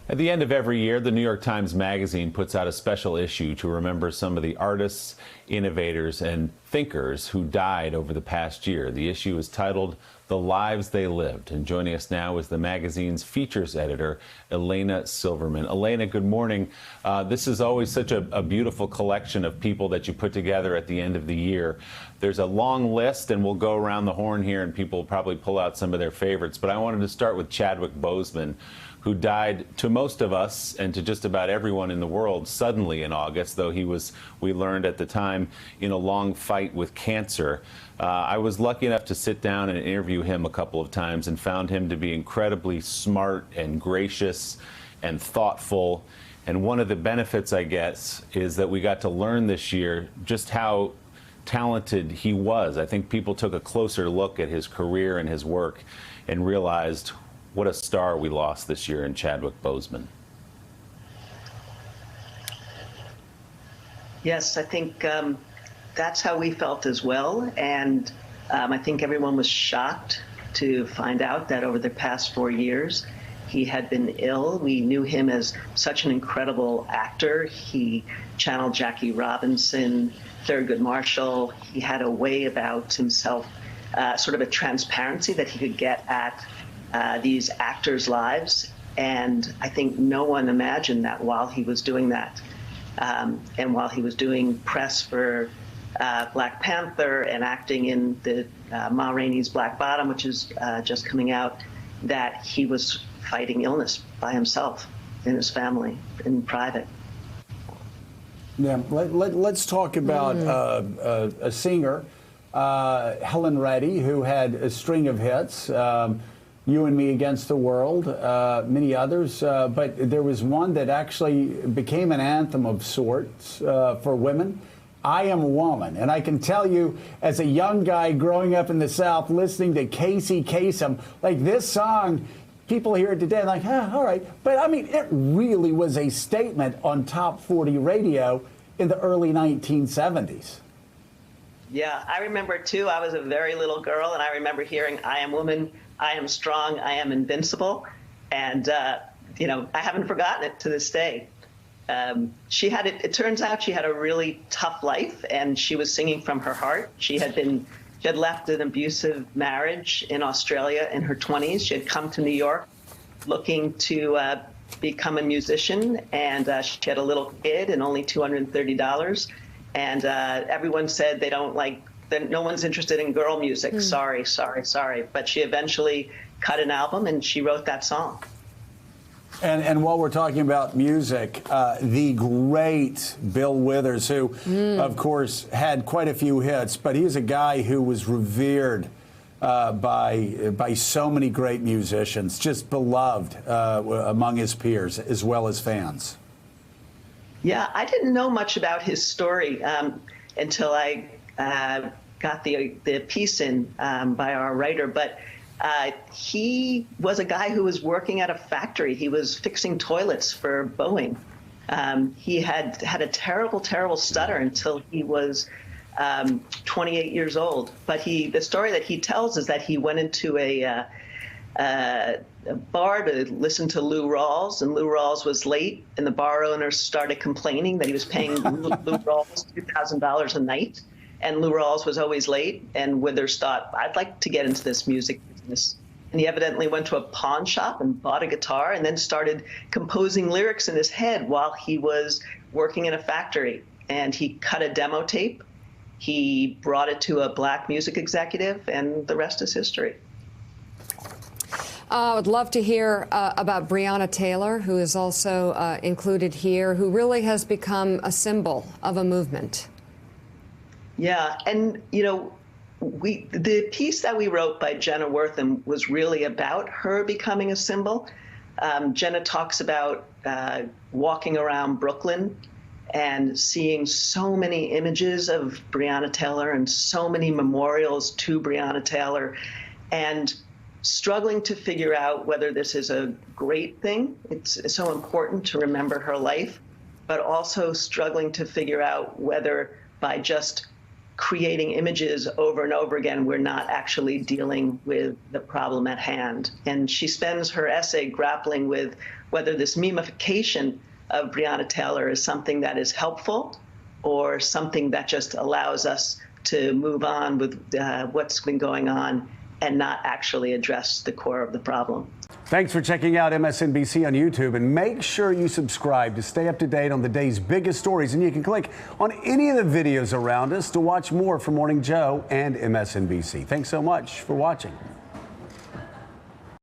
At the end of every year, the New York Times Magazine puts out a special issue to remember some of the artists, innovators, and thinkers who died over the past year. The issue is titled The Lives They Lived. And joining us now is the magazine's features editor, Elena Silverman. Elena, good morning. This is always such a beautiful collection of people that you put together at the end of the year. There's a long list, and we'll go around the horn here, and people will probably pull out some of their favorites. But I wanted to start with Chadwick Boseman, who died, to most of us and to just about everyone in the world, suddenly in August, though he was, we learned at the time, in a long fight with cancer. I was lucky enough to sit down and interview him a couple of times and found him to be incredibly smart and gracious and thoughtful. And one of the benefits, I guess, is that we got to learn this year just how talented he was. I think people took a closer look at his career and his work and realized what a star we lost this year in Chadwick Boseman. Yes, I think that's how we felt as well. And I think everyone was shocked to find out that over the past 4 years, he had been ill. We knew him as such an incredible actor. He channeled Jackie Robinson, Thurgood Marshall. He had a way about himself, sort of a transparency that he could get at these actors' lives. And I think no one imagined that while he was doing that, and while he was doing press for Black Panther and acting in the Ma Rainey's Black Bottom, which is just coming out, that he was fighting illness by himself in his family, in private. Yeah, let's talk about a singer, Helen Reddy, who had a string of hits. You and Me Against the World, many others, but there was one that actually became an anthem of sorts for women, I Am a Woman. And I can tell you, as a young guy growing up in the South, listening to Casey Kasem, like this song, people hear it today like, all right. But I mean, it really was a statement on top 40 radio in the early 1970s. Yeah, I remember too, I was a very little girl, and I remember hearing I Am Woman, I Am Strong, I Am Invincible. And, you know, I haven't forgotten it to this day. She had it turns out she had a really tough life, and she was singing from her heart. She had left an abusive marriage in Australia in her 20s. She had come to New York looking to become a musician, and she had a little kid and only $230. And everyone said they don't like, that no one's interested in girl music. Sorry. But she eventually cut an album, and she wrote that song. And while we're talking about music, the great Bill Withers, who, of course, had quite a few hits, but he's a guy who was revered by so many great musicians, just beloved among his peers as well as fans. Yeah, I didn't know much about his story until I got the piece in by our writer, but he was a guy who was working at a factory. He was fixing toilets for Boeing. He had a terrible, terrible stutter until he was 28 years old. But the story that he tells is that he went into a bar to listen to Lou Rawls, and Lou Rawls was late, and the bar owner started complaining that he was paying Lou Rawls $2,000 a night, and Lou Rawls was always late, and Withers thought, I'd like to get into this music business. And he evidently went to a pawn shop and bought a guitar and then started composing lyrics in his head while he was working in a factory. And he cut a demo tape, he brought it to a black music executive, and the rest is history. I would love to hear about Breonna Taylor, who is also included here, who really has become a symbol of a movement. Yeah, and, you know, the piece that we wrote by Jenna Wortham was really about her becoming a symbol. Jenna talks about walking around Brooklyn and seeing so many images of Breonna Taylor and so many memorials to Breonna Taylor, and struggling to figure out whether this is a great thing. It's so important to remember her life, but also struggling to figure out whether by just creating images over and over again, we're not actually dealing with the problem at hand. And she spends her essay grappling with whether this memification of Breonna Taylor is something that is helpful or something that just allows us to move on with what's been going on and not actually address the core of the problem. Thanks for checking out MSNBC on YouTube, and make sure you subscribe to stay up to date on the day's biggest stories. And you can click on any of the videos around us to watch more from Morning Joe and MSNBC. Thanks so much for watching.